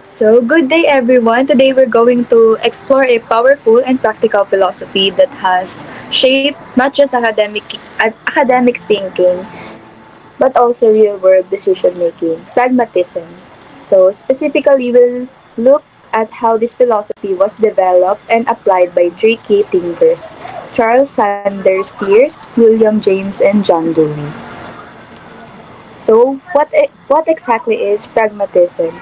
So, good day everyone. Today we're going to explore a powerful and practical philosophy that has shaped not just academic thinking, but also real-world decision making, pragmatism. So, specifically, we'll look at how this philosophy was developed and applied by three key thinkers: Charles Sanders Peirce, William James, and John Dewey. So, what exactly is pragmatism?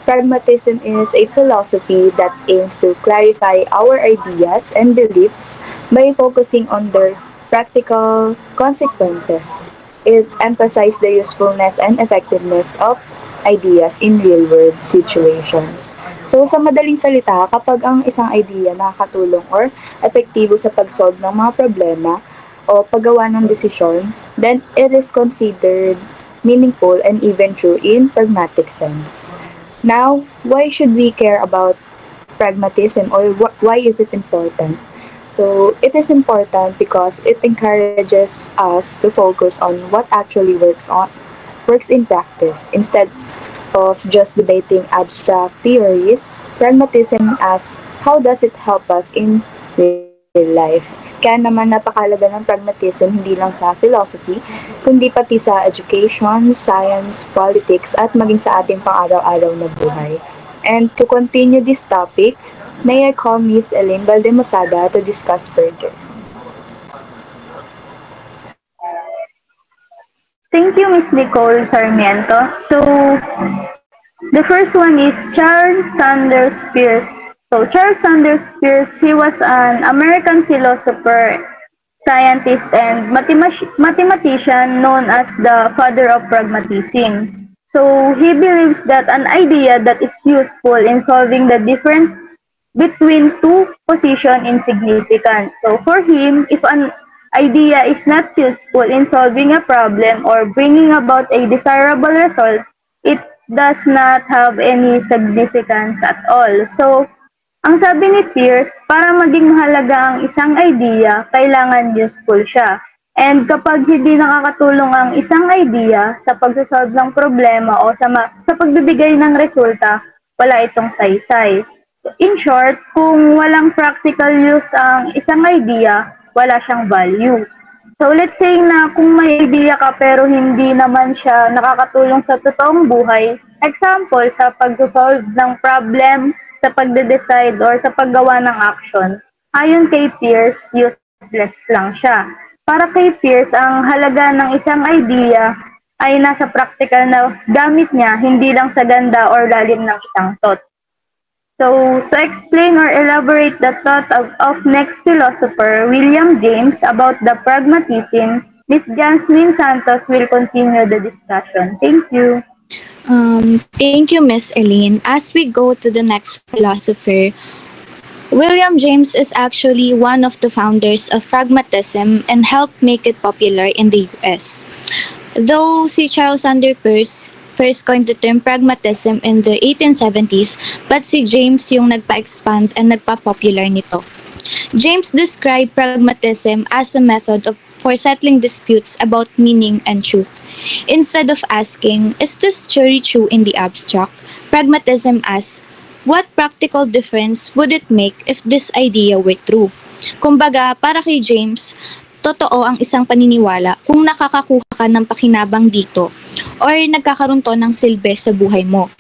Pragmatism is a philosophy that aims to clarify our ideas and beliefs by focusing on their practical consequences. It emphasizes the usefulness and effectiveness of ideas in real-world situations. So, sa madaling salita, kapag ang isang idea nakakatulong or epektibo sa pag-solve ng mga problema o paggawa ng desisyon, then it is considered meaningful and even true in pragmatic sense. Now, why should we care about pragmatism or why is it important? So, it is important because it encourages us to focus on what actually works in practice instead of just debating abstract theories. Pragmatism asks how does it help us in real life? Kaya naman napakalaga ng pragmatism hindi lang sa philosophy, kundi pati sa education, science, politics, at maging sa ating pang-araw-araw na buhay. And to continue this topic, may I call Miss Elaine Valdemosada to discuss further. Thank you, Miss Nicole Sarmiento. So, the first one is Charles Sanders Peirce. So, Charles Sanders Peirce, he was an American philosopher, scientist, and mathematician known as the father of pragmatism. So, he believes that an idea that is useful in solving the difference between two positions in significance. So for him, if an idea is not useful in solving a problem or bringing about a desirable result, it does not have any significance at all. So, ang sabi ni Pierce, para maging mahalaga ang isang idea, kailangan useful siya. And kapag hindi nakakatulong ang isang idea sa pagsasolve ng problema o sa pagbibigay ng resulta, wala itong saysay. In short, kung walang practical use ang isang idea, wala siyang value. So let's say na kung may idea ka pero hindi naman siya nakakatulong sa totoong buhay, example sa pag-solve ng problem, sa pagde-decide or sa paggawa ng action, ayon kay Pierce, useless lang siya. Para kay Pierce, ang halaga ng isang idea ay nasa practical na gamit niya, hindi lang sa ganda or lalim ng isang thought. So, to explain or elaborate the thought of next philosopher, William James, about the pragmatism, Ms. Jasmine Santos will continue the discussion. Thank you. Thank you, Miss Elaine. As we go to the next philosopher, William James is actually one of the founders of pragmatism and helped make it popular in the US. Though si Charles Sanders Peirce first coined the term pragmatism in the 1870s, but si James yung nagpa-expand and nagpa-popular nito. James described pragmatism as a method for settling disputes about meaning and truth. Instead of asking, is this theory true in the abstract, pragmatism asks, what practical difference would it make if this idea were true? Kumbaga, para kay James, totoo ang isang paniniwala kung nakakakuha ka ng pakinabang dito or nagkakaroon to ng silbi sa buhay mo.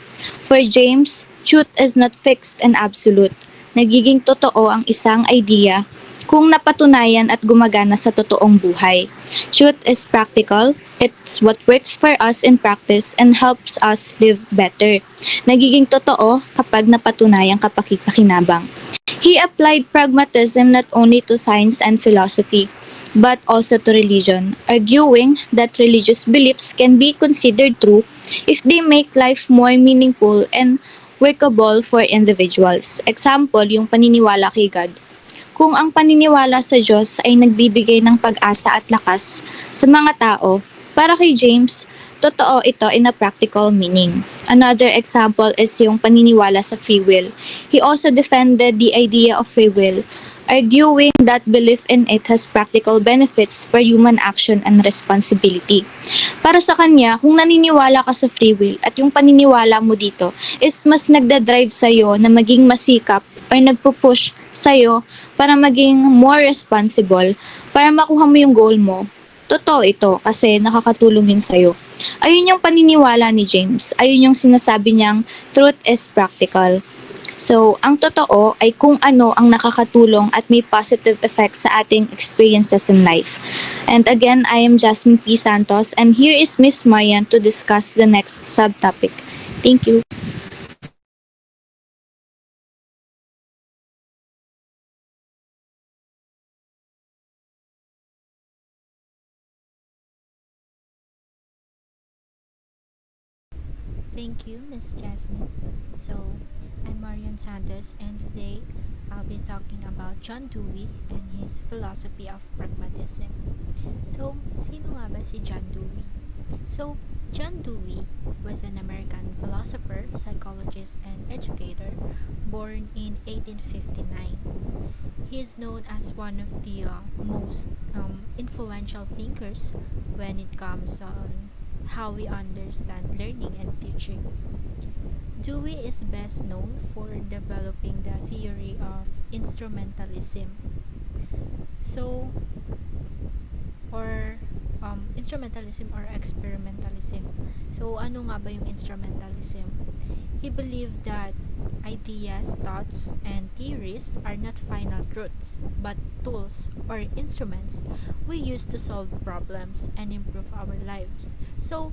For James, truth is not fixed and absolute. Nagiging totoo ang isang idea kung napatunayan at gumagana sa totoong buhay. Truth is practical. It's what works for us in practice and helps us live better. Nagiging totoo kapag napatunayan kapakipakinabang. He applied pragmatism not only to science and philosophy, but also to religion, arguing that religious beliefs can be considered true if they make life more meaningful and workable for individuals. Example, yung paniniwala kay God. Kung ang paniniwala sa Diyos ay nagbibigay ng pag-asa at lakas sa mga tao, para kay James, totoo ito in a practical meaning. Another example is yung paniniwala sa free will. He also defended the idea of free will, arguing that belief in it has practical benefits for human action and responsibility. Para sa kanya, kung naniniwala ka sa free will at yung paniniwala mo dito is mas nagda-drive sa'yo na maging masikap or nagpo-push sa'yo para maging more responsible, para makuha mo yung goal mo, totoo ito kasi nakakatulong yun sa'yo. Ayun yung paniniwala ni James. Ayun yung sinasabi niyang truth is practical. So, ang totoo ay kung ano ang nakakatulong at may positive effects sa ating experiences in life. And again, I am Jasmine P. Santos and here is Miss Marian to discuss the next subtopic. Thank you. Thank you, Miss Jasmine. So, I'm Marian Santos, and today I'll be talking about John Dewey and his philosophy of pragmatism. So, sino nga ba si John Dewey? So, John Dewey was an American philosopher, psychologist, and educator born in 1859. He is known as one of the most influential thinkers when it comes on how we understand learning and teaching. Dewey is best known for developing the theory of instrumentalism. So, or instrumentalism or experimentalism. So, ano nga ba yung instrumentalism? He believed that ideas, thoughts, and theories are not final truths, but tools or instruments we use to solve problems and improve our lives. So,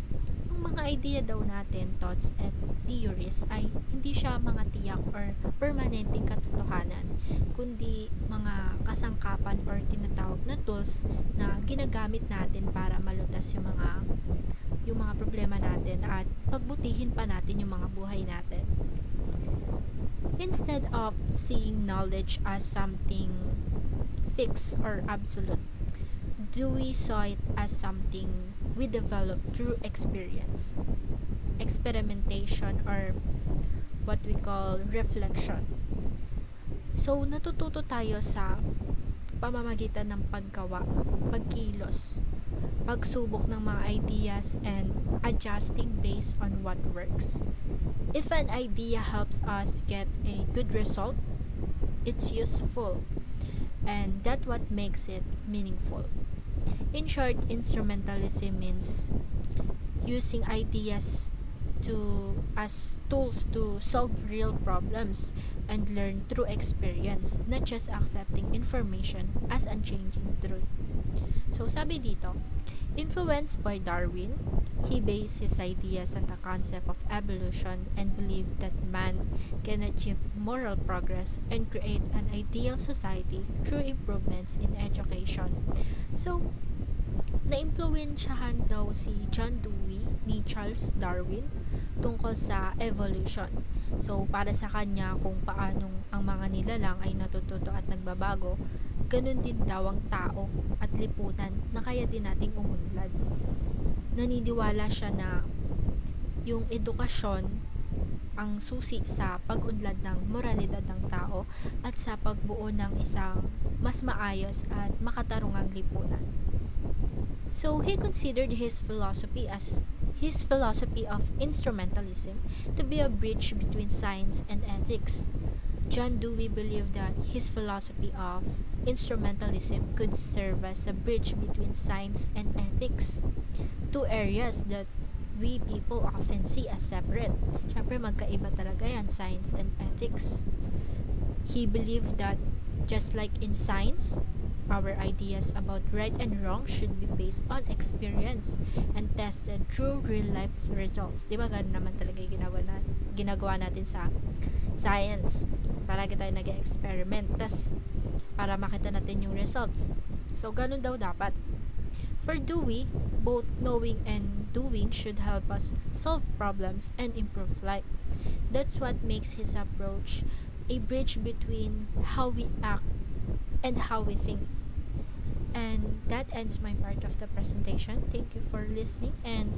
yung mga idea daw natin, thoughts and theories ay hindi siya mga tiyak or permanenteng katotohanan, kundi mga kasangkapan or tinatawag na tools na ginagamit natin para malutas yung mga problema natin at pagbutihin pa natin yung mga buhay natin. Instead of seeing knowledge as something fixed or absolute, Dewey saw it as something we develop through experience, experimentation, or what we call reflection. So, natututo tayo sa pamamagitan ng paggawa, pagkilos, pagsubok ng mga ideas, and adjusting based on what works. If an idea helps us get a good result, it's useful, and that's what makes it meaningful. In short, instrumentalism means using ideas as tools to solve real problems and learn through experience, not just accepting information as unchanging truth. So, sabi dito, influenced by Darwin, he based his ideas on the concept of evolution and believed that man can achieve moral progress and create an ideal society through improvements in education. So, na-impluwensyahan daw si John Dewey ni Charles Darwin tungkol sa evolution. So, para sa kanya kung paanong ang mga nilalang ay natututo at nagbabago, ganun din daw ang tao at lipunan na kaya din nating umunlad. Naniniwala siya na yung edukasyon ang susi sa pag-unlad ng moralidad ng tao at sa pagbuo ng isang mas maayos at makatarungang lipunan. So, he considered his philosophy of instrumentalism to be a bridge between science and ethics. John Dewey believed that his philosophy of instrumentalism could serve as a bridge between science and ethics, two areas that we people often see as separate. Siyempre, magkaiba talaga yan, science and ethics. He believed that just like in science, our ideas about right and wrong should be based on experience and tested through real-life results. Di ba ganun naman talaga yung ginagawa natin sa science? Palagi tayo nag-experiment, tas para makita natin yung results. So, ganun daw dapat. For Dewey, both knowing and doing should help us solve problems and improve life. That's what makes his approach a bridge between how we act and how we think. And that ends my part of the presentation. Thank you for listening, and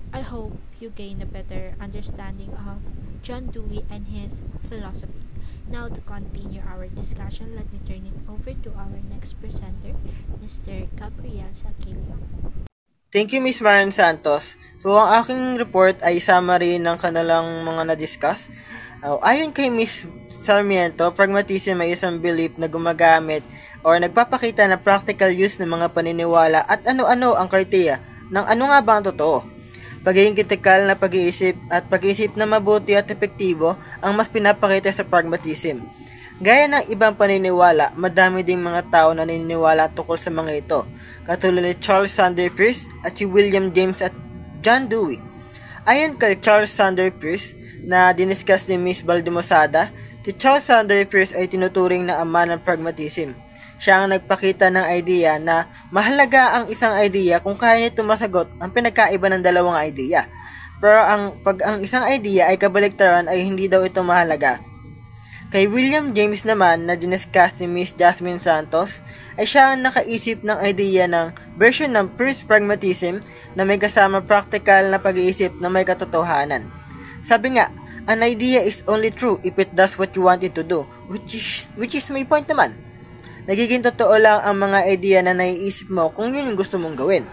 I hope you gain a better understanding of John Dewey and his philosophy. Now, to continue our discussion, let me turn it over to our next presenter, Mr. Gabriel Saquilio. Thank you, Miss Maren Santos. So, ang aking report ay summary ng kanilang mga na-discuss. Ayon kay Miss Sarmiento, pragmatism ay isang belief na gumagamit or nagpapakita ng practical use ng mga paniniwala at ano-ano ang kriteriya ng ano nga ba ang totoo. Pagiging kritikal na pag-iisip at pag-iisip na mabuti at epektibo ang mas pinapakita sa pragmatism. Gaya ng ibang paniniwala, madami ding mga tao na naniniwala tungkol sa mga ito, katulad ni Charles Sanders Peirce at si William James at John Dewey. Ayon kay Charles Sanders Peirce na diniscuss ni Miss Baldemosada, si Charles Sanders Peirce ay tinuturing na ama ng pragmatism. Siya ang nagpakita ng idea na mahalaga ang isang idea kung kaya nito masagot ang pinagkaiba ng dalawang idea. Pero pag ang isang idea ay kabaliktaran ay hindi daw ito mahalaga. Kay William James naman na diniscuss ni Miss Jasmine Santos ay siya ang nakaisip ng idea ng version ng Peirce pragmatism na may kasama practical na pag-iisip na may katotohanan. Sabi nga, an idea is only true if it does what you want it to do, which is my point naman. Nagiging totoo lang ang mga idea na naiisip mo kung yun yung gusto mong gawin.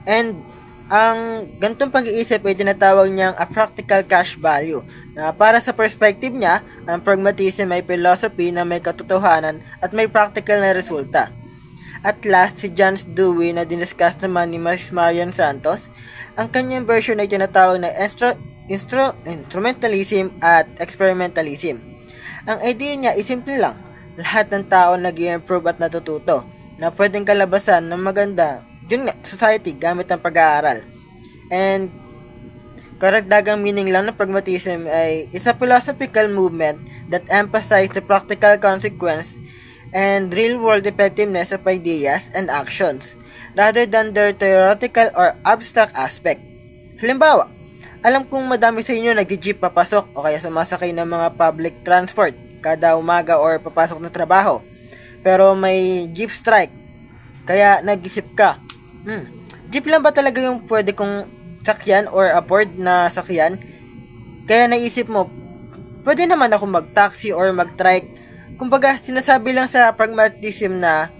And ang gantong pag-iisip ay tinatawag niyang a practical cash value, na para sa perspective niya, ang pragmatism ay philosophy na may katotohanan at may practical na resulta. At last, si John Dewey na diniscuss naman ni Miss Marian Santos, ang kanyang version ay tinatawag na instrumentalism at experimentalism. Ang idea niya ay simple lang, lahat ng tao nag-i-improve at natututo, na pwedeng kalabasan ng maganda society gamit ang pag-aaral. And karagdagang meaning lang ng pragmatism ay it's a philosophical movement that emphasizes the practical consequence and real-world effectiveness of ideas and actions rather than their theoretical or abstract aspect. Halimbawa, alam kong madami sa inyo nag-jeep papasok o kaya sumasakay ng mga public transport kada umaga or papasok ng trabaho. Pero may jeep strike, kaya nag-isip ka, jeep lang ba talaga yung pwede kong sakyan or afford na sakyan? Kaya naisip mo, pwede naman ako mag-taxi or mag-trike. Kumbaga, sinasabi lang sa pragmatism na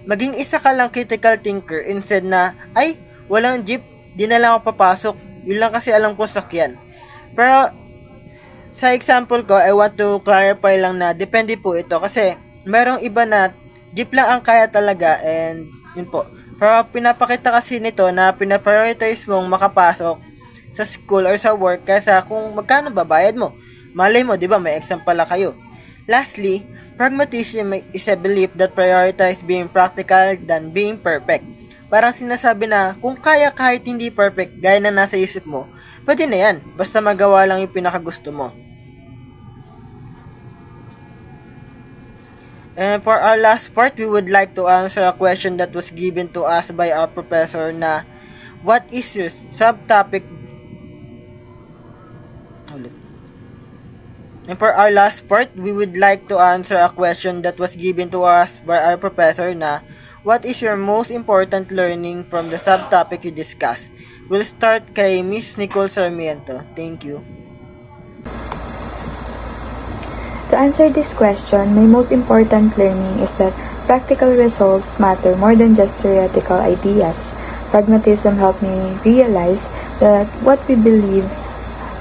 maging isa ka lang critical thinker instead na, ay, walang jeep, di na lang ako papasok. Yun lang kasi alam ko sakyan. Pero, sa example ko, I want to clarify lang na depende po ito kasi merong iba na jeep lang ang kaya talaga and yun po. Pero pinapakita kasi nito na pinaprioritize mong makapasok sa school or sa work kaysa kung magkano babayad mo. Malay mo, di ba, may exam pala kayo. Lastly, pragmatism is a belief that prioritize being practical than being perfect. Parang sinasabi na kung kaya kahit hindi perfect gaya na nasa isip mo, pwede na yan, basta magawa lang yung pinakagusto mo. And for our last part, we would like to answer a question that was given to us by our professor na, what is your subtopic? And for our last part, we would like to answer a question that was given to us by our professor na, what is your most important learning from the subtopic you discussed? We'll start kay Miss Nicole Sarmiento. Thank you. To answer this question, my most important learning is that practical results matter more than just theoretical ideas. Pragmatism helped me realize that what we believe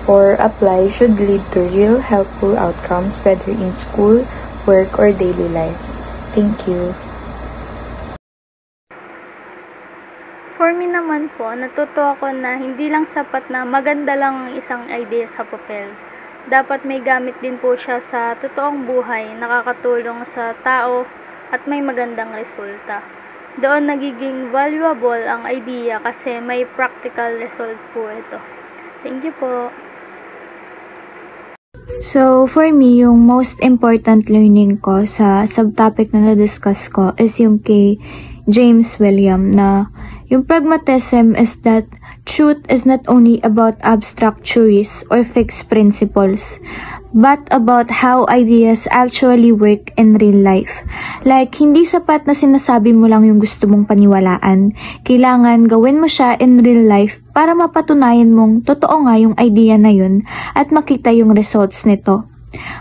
or apply should lead to real helpful outcomes whether in school, work, or daily life. Thank you. For me naman po, natuto ako na hindi lang sapat na maganda lang ang isang idea sa papel. Dapat may gamit din po siya sa totoong buhay, nakakatulong sa tao at may magandang resulta. Doon nagiging valuable ang idea kasi may practical result po ito. Thank you po. So, for me, yung most important learning ko sa subtopic na na-discuss ko is yung kay James William na yung pragmatism is that truth is not only about abstract theories or fixed principles, but about how ideas actually work in real life. Like, hindi sapat na sinasabi mo lang yung gusto mong paniwalaan. Kailangan gawin mo siya in real life para mapatunayan mong totoo nga yung idea na yun at makita yung results nito.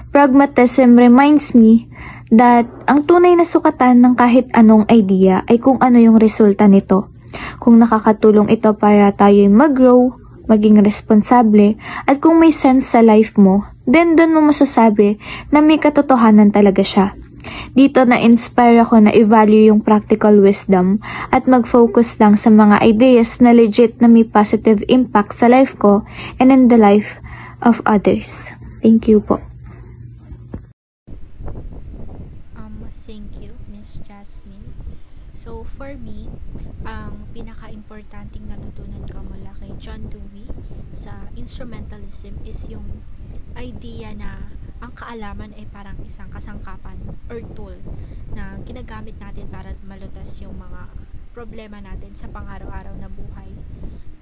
Pragmatism reminds me that ang tunay na sukatan ng kahit anong idea ay kung ano yung resulta nito. Kung nakakatulong ito para tayo mag-grow, maging responsable, at kung may sense sa life mo, then doon mo masasabi na may katotohanan talaga siya. Dito na-inspire ako na i-value yung practical wisdom at mag-focus lang sa mga ideas na legit na may positive impact sa life ko and in the life of others. Thank you po. Thank you, Miss Jasmine. So, for me, ang pinaka-importanting natutunan ko mula kay John Dewey sa instrumentalism is yung idea na ang kaalaman ay parang isang kasangkapan or tool na ginagamit natin para malutas yung mga problema natin sa pang-araw-araw na buhay,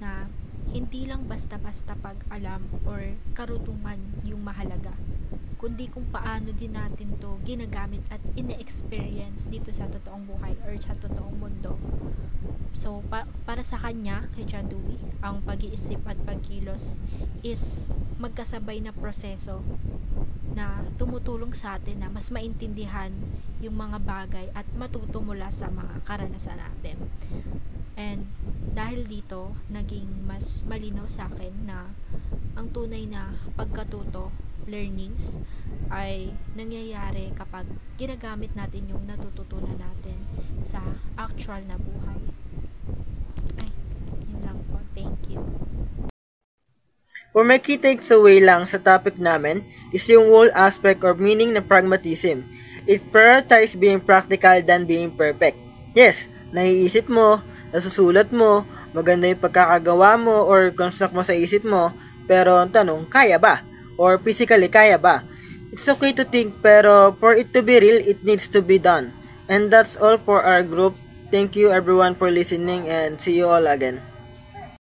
na hindi lang basta-basta pag-alam or karutungan yung mahalaga, kundi kung paano din natin to ginagamit at ine-experience dito sa totoong buhay or sa totoong mundo. So, para sa kanya, kay John Dewey, ang pag-iisip at pagkilos is magkasabay na proseso na tumutulong sa atin na mas maintindihan yung mga bagay at matuto mula sa mga karanasan natin. And dahil dito, naging mas malinaw sa akin na ang tunay na pagkatuto, learnings, ay nangyayari kapag ginagamit natin yung natututunan natin sa actual na buhay. Ay, yun lang po. Thank you. For my key takeaway lang sa topic namin is yung whole aspect or meaning ng pragmatism. It prioritizes being practical than being perfect. Yes, naiisip mo, nasusulat mo, maganda yung pagkakagawa mo or construct mo sa isip mo, pero ang tanong, kaya ba? Or physically, kaya ba? It's okay to think, pero for it to be real, it needs to be done. And that's all for our group. Thank you everyone for listening and see you all again.